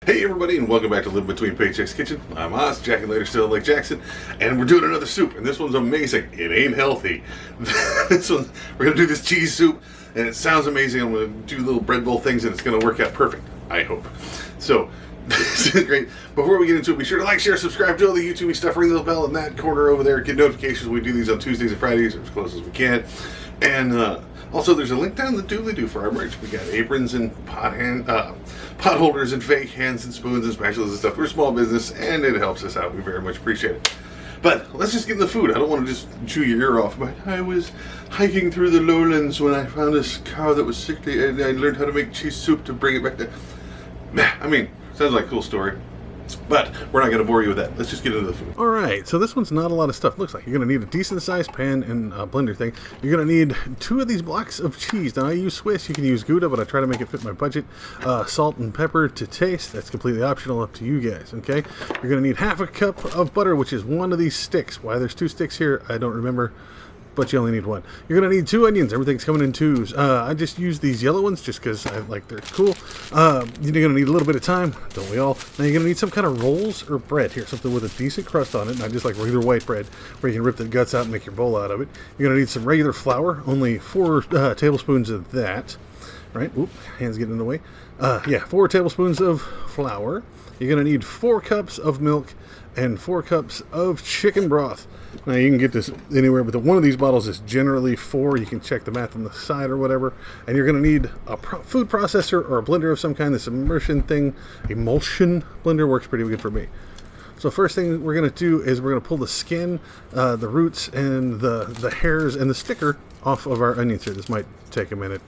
Hey everybody, and welcome back to Live Between Paychecks Kitchen. I'm Oz, Jack and later still Lake Jackson, and we're doing another soup, and this one's amazing. It ain't healthy. We're gonna do this cheese soup, and it sounds amazing. I'm gonna do little bread bowl things, and it's gonna work out perfect, I hope. So, this is great. Before we get into it, be sure to like, share, subscribe, do all the YouTube stuff, ring the bell in that corner over there, get notifications. We do these on Tuesdays and Fridays, or as close as we can. And also, there's a link down in the doobly-doo for our merch. We got aprons and pot holders and fake hands and spoons and spatulas and stuff. We're a small business, and it helps us out. We very much appreciate it. But let's just get in the food. I don't want to just chew your ear off. But I was hiking through the lowlands when I found this cow that was sickly, and I learned how to make cheese soup to bring it back to... I mean, sounds like a cool story. But we're not going to bore you with that. Let's just get into the food. Alright, so this one's not a lot of stuff. Looks like you're going to need a decent sized pan and a blender thing. You're going to need 2 of these blocks of cheese. Now I use Swiss, you can use Gouda, but I try to make it fit my budget. Salt and pepper to taste. That's completely optional, up to you guys, okay? You're going to need half a cup of butter, which is 1 of these sticks. Why there's 2 sticks here, I don't remember. But you only need 1. You're going to need 2 onions. Everything's coming in 2s. I just use these yellow ones just because I like they're cool. You're going to need a little bit of time. Don't we all? Now you're going to need some kind of rolls or bread here. Something with a decent crust on it. Not just like regular white bread where you can rip the guts out and make your bowl out of it. You're going to need some regular flour. Only 4 tablespoons of that. Right? Oop, hands getting in the way. 4 tablespoons of flour. You're going to need 4 cups of milk and 4 cups of chicken broth. Now you can get this anywhere, but one of these bottles is generally 4. You can check the math on the side or whatever. And you're going to need a food processor or a blender of some kind. This emulsion blender works pretty good for me. So first thing we're going to do is we're going to pull the skin, the roots, and the hairs and the sticker off of our onions here. This might take a minute.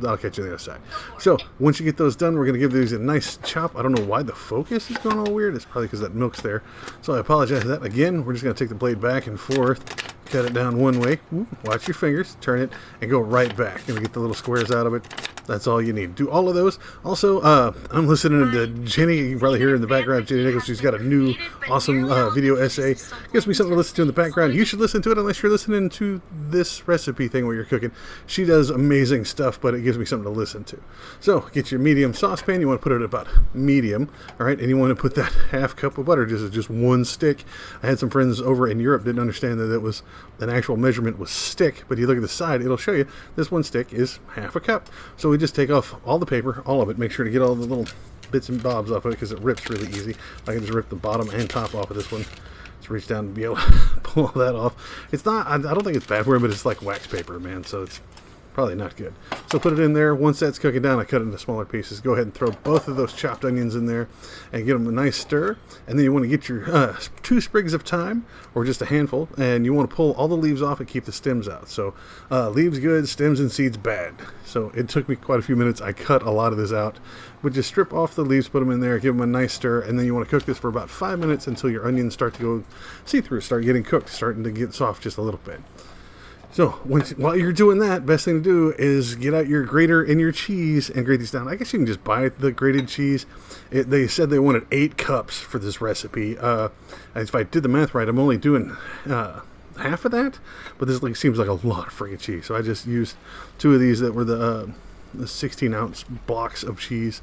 I'll catch you on the other side. So, once you get those done, we're going to give these a nice chop. I don't know why the focus is going all weird. It's probably because that milk's there. So, I apologize for that. Again, we're just going to take the blade back and forth, cut it down one way. Watch your fingers, turn it, and go right back. Going to get the little squares out of it. That's all you need. Do all of those. Also, I'm listening to Jenny. You can probably hear in the background, Jenny Nichols. She's got a new awesome video essay. Gives me something to listen to in the background. You should listen to it unless you're listening to this recipe thing where you're cooking. She does amazing stuff, but it gives me something to listen to. So, get your medium saucepan. You want to put it at about medium, all right? And you want to put that half cup of butter, just 1 stick. I had some friends over in Europe didn't understand that it was an actual measurement was stick, but you look at the side, it'll show you this 1 stick is half a cup. So we just take off all the paper, all of it. Make sure to get all the little bits and bobs off of it because it rips really easy. I can just rip the bottom and top off of this one. Just reach down and be able to pull all that off. It's not, I don't think it's bad for it, but it's like wax paper, man, so it's probably not good. So put it in there. Once that's cooking down, I cut it into smaller pieces. Go ahead and throw both of those chopped onions in there and give them a nice stir. And then you want to get your 2 sprigs of thyme, or just a handful, and you want to pull all the leaves off and keep the stems out. So leaves good, stems and seeds bad. So it took me quite a few minutes. I cut a lot of this out. But just strip off the leaves, put them in there, give them a nice stir, and then you want to cook this for about 5 minutes until your onions start to go see-through, start getting cooked, starting to get soft just a little bit. So, while you're doing that, best thing to do is get out your grater and your cheese and grate these down. I guess you can just buy the grated cheese. They said they wanted 8 cups for this recipe. If I did the math right, I'm only doing half of that, but this seems like a lot of freaking cheese. So I just used 2 of these that were the 16-ounce blocks of cheese.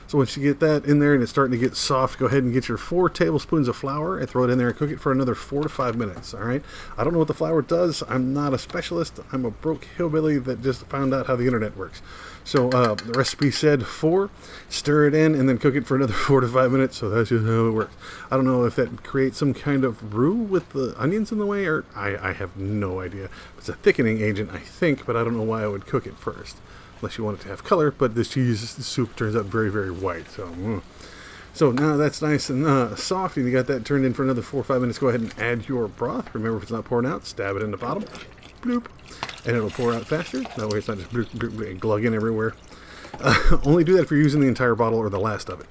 So once you get that in there and it's starting to get soft, go ahead and get your 4 tablespoons of flour and throw it in there and cook it for another 4 to 5 minutes, all right? I don't know what the flour does. I'm not a specialist. I'm a broke hillbilly that just found out how the internet works. So the recipe said 4, stir it in, and then cook it for another 4 to 5 minutes. So that's just how it works. I don't know if that creates some kind of roux with the onions in the way, or I have no idea. It's a thickening agent, I think, but I don't know why I would cook it first. Unless you want it to have color, but this cheese soup turns out very, very white. So now that's nice and soft, and you got that turned in for another 4 or 5 minutes. Go ahead and add your broth. Remember, if it's not pouring out, stab it in the bottom, bloop, and it'll pour out faster. That way it's not just bloop, bloop, bloop, glugging everywhere. Only do that if you're using the entire bottle or the last of it.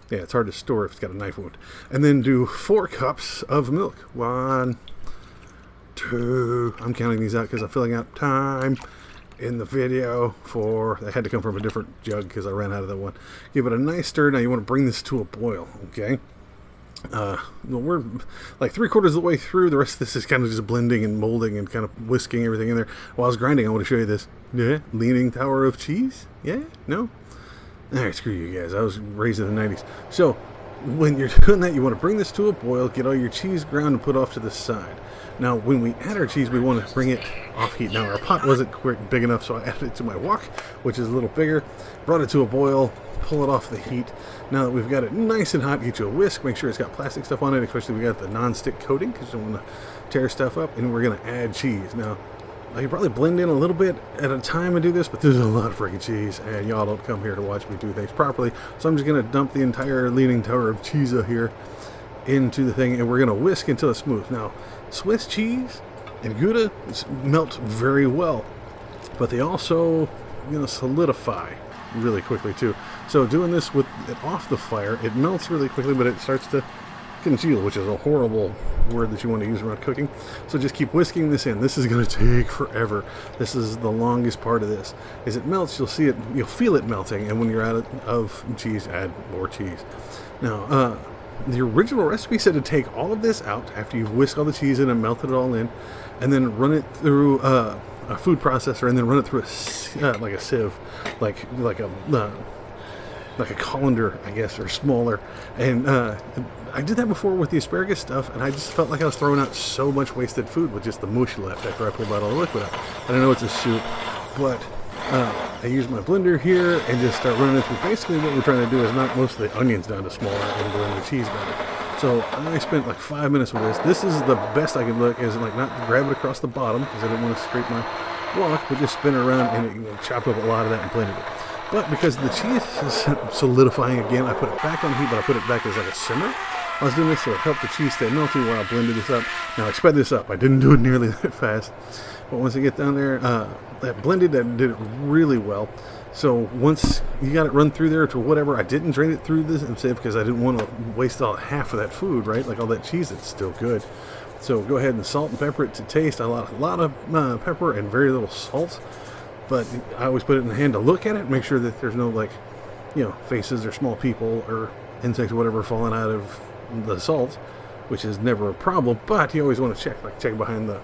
Yeah, it's hard to store if it's got a knife wound. And then do 4 cups of milk. 1, 2. I'm counting these out because I'm filling out time in the video. They had to come from a different jug because I ran out of that one. Give it a nice stir. Now you want to bring this to a boil, okay? We're like 3/4 of the way through. The rest of this is kind of just blending and molding and kind of whisking everything in there. While I was grinding, I want to show you this. Yeah, leaning tower of cheese. Yeah, no. Alright, screw you guys. I was raised in the 90s. So, when you're doing that, you want to bring this to a boil, get all your cheese ground and put off to the side. Now, when we add our cheese, we want to bring it off heat. Now, our pot wasn't quite big enough, so I added it to my wok, which is a little bigger, brought it to a boil, pull it off the heat. Now that we've got it nice and hot, get you a whisk, make sure it's got plastic stuff on it, especially we got the non-stick coating, because you don't want to tear stuff up, and we're going to add cheese. Now, I can probably blend in a little bit at a time and do this, but there's a lot of freaking cheese, and y'all don't come here to watch me do things properly, so I'm just going to dump the entire Leaning Tower of cheese here into the thing, and we're going to whisk until it's smooth. Now, Swiss cheese and Gouda melt very well, but they also solidify really quickly too. So doing this with it off the fire, it melts really quickly, but it starts to congeal, which is a horrible word that you want to use around cooking. So just keep whisking this in. This is going to take forever. This is the longest part of this. As it melts, you'll see it, you'll feel it melting, and when you're out of cheese, add more cheese. Now, the original recipe said to take all of this out after you've whisked all the cheese in and melted it all in, and then run it through a food processor, and then run it through like a sieve, like a colander, I guess, or smaller. And I did that before with the asparagus stuff, and I just felt like I was throwing out so much wasted food with just the mush left after I pulled out all the liquid out. And I know it's a soup, but I use my blender here and just start running it through. Basically what we're trying to do is knock most of the onions down to smaller and blend the cheese better. So I spent like 5 minutes with this. This is the best I could look, is like not grab it across the bottom because I didn't want to scrape my wok, but just spin it around and chop up a lot of that and blended it. But because the cheese is solidifying again, I put it back on heat, but I put it back as like a simmer. I was doing this so it helped the cheese stay melty while I blended this up. Now I sped this up. I didn't do it nearly that fast. But once I get down there, that blended, that did it really well. So once you got it run through there to whatever, I didn't drain it through this instead because I didn't want to waste all half of that food, right? Like all that cheese, it's still good. So go ahead and salt and pepper it to taste. A lot of pepper and very little salt. But I always put it in the hand to look at it, make sure that there's no faces or small people or insects or whatever falling out of the salt, which is never a problem. But you always want to check behind the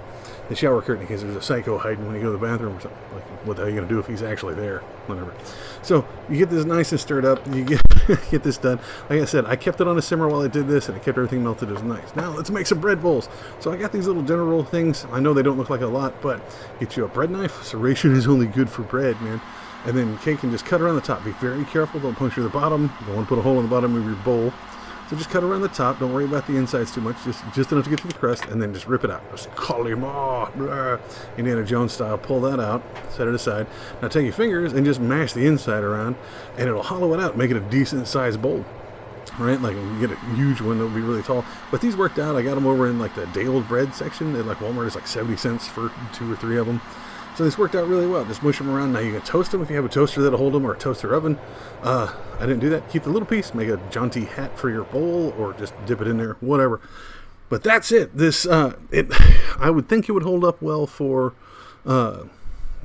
shower curtain in case there's a psycho hiding when you go to the bathroom or something. Like, what the hell are you going to do if he's actually there? Whatever. So you get this nice and stirred up. You get this done. Like I said, I kept it on a simmer while I did this, and it kept everything melted. It was nice. Now let's make some bread bowls. So I got these little dinner roll things. I know they don't look like a lot, but get you a bread knife. Serration is only good for bread, man. And then cake, and just cut around the top. Be very careful. Don't puncture the bottom. You don't want to put a hole in the bottom of your bowl. So just cut around the top. Don't worry about the insides too much. Just enough to get to the crust, and then just rip it out. Just Kalima, Indiana Jones style. Pull that out. Set it aside. Now take your fingers and just mash the inside around, and it'll hollow it out, make it a decent sized bowl. Right, like you get a huge one that'll be really tall. But these worked out. I got them over in like the day old bread section at like Walmart. It's like 70 cents for 2 or 3 of them. So this worked out really well. Just mush them around. Now you can toast them if you have a toaster that'll hold them, or a toaster oven. I didn't do that. Keep the little piece. Make a jaunty hat for your bowl, or just dip it in there, whatever. But that's it. This I would think it would hold up well for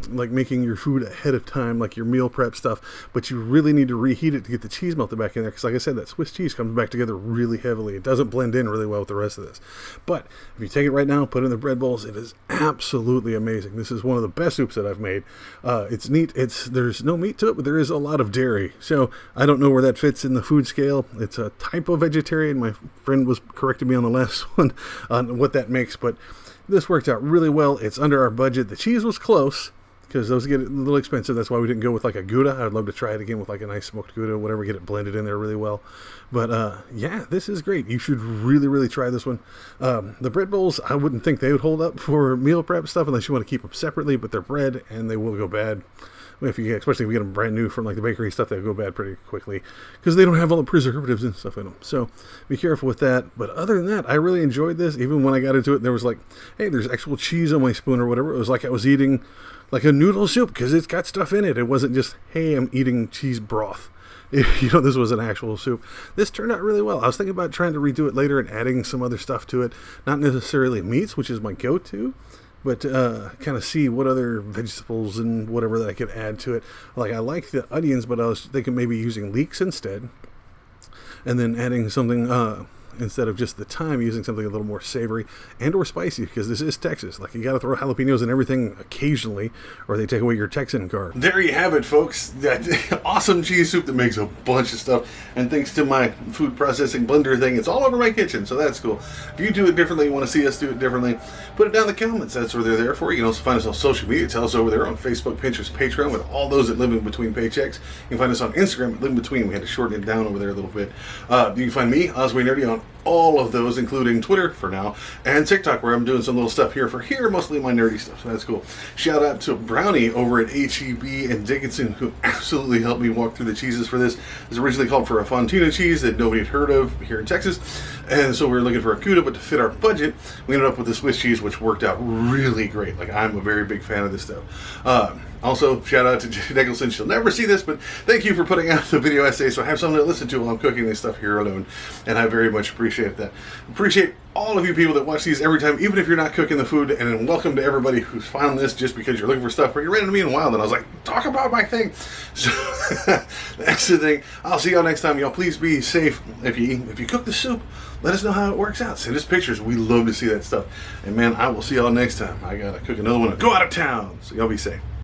like making your food ahead of time, like your meal prep stuff, but you really need to reheat it to get the cheese melted back in there, because like I said, that Swiss cheese comes back together really heavily. It doesn't blend in really well with the rest of this. But if you take it right now, put it in the bread bowls, it is absolutely amazing. This is one of the best soups that I've made. It's neat. There's no meat to it, but there is a lot of dairy, so I don't know where that fits in the food scale. It's a type of vegetarian. My friend was correcting me on the last one on what that makes, but this worked out really well. It's under our budget. The cheese was close, because those get a little expensive. That's why we didn't go with like a Gouda. I'd love to try it again with like a nice smoked Gouda, whatever, get it blended in there really well. But yeah, this is great. You should really, really try this one. The bread bowls, I wouldn't think they would hold up for meal prep stuff unless you want to keep them separately, but they're bread and they will go bad. Especially if you get them brand new from like the bakery stuff, they'll go bad pretty quickly because they don't have all the preservatives and stuff in them. So be careful with that. But other than that, I really enjoyed this. Even when I got into it, there was like, hey, there's actual cheese on my spoon or whatever. It was like I was eating like a noodle soup because it's got stuff in it. It wasn't just, hey, I'm eating cheese broth. This was an actual soup. This turned out really well. I was thinking about trying to redo it later and adding some other stuff to it. Not necessarily meats, which is my go-to, but kind of see what other vegetables and whatever that I could add to it. Like I like the onions, but I was thinking maybe using leeks instead, and then adding something instead of just the thyme, using something a little more savory and or spicy, because this is Texas. Like, you got to throw jalapenos in everything occasionally, or they take away your Texan card. There you have it, folks. That awesome cheese soup that makes a bunch of stuff. And thanks to my food processing blender thing, it's all over my kitchen, so that's cool. If you do it differently, you want to see us do it differently, put it down in the comments. That's what they're there for. You can also find us on social media. Tell us over there on Facebook, Pinterest, Patreon, with all those that live in between paychecks. You can find us on Instagram at Live in Between. We had to shorten it down over there a little bit. You can find me, Osway Nerdy, on all of those, including Twitter for now, and TikTok, where I'm doing some little stuff here, mostly my nerdy stuff, so that's cool. Shout out to Brownie over at HEB and Dickinson, who absolutely helped me walk through the cheeses for this. It was originally called for a Fontina cheese that nobody had heard of here in Texas, and so we were looking for a Cuda, but to fit our budget, we ended up with the Swiss cheese, which worked out really great. Like, I'm a very big fan of this stuff. Also, shout out to Jen Nicholson. She'll never see this, but thank you for putting out the video essay, so I have something to listen to while I'm cooking this stuff here alone, and I very much appreciate that. Appreciate all of you people that watch these every time, even if you're not cooking the food, and welcome to everybody who's found this just because you're looking for stuff, or you ran into me in a while, and I was like, talk about my thing. So, that's the thing. I'll see y'all next time. Y'all please be safe. If you cook the soup, let us know how it works out. Send us pictures. We love to see that stuff. And man, I will see y'all next time. I gotta cook another one and go out of town. So y'all be safe.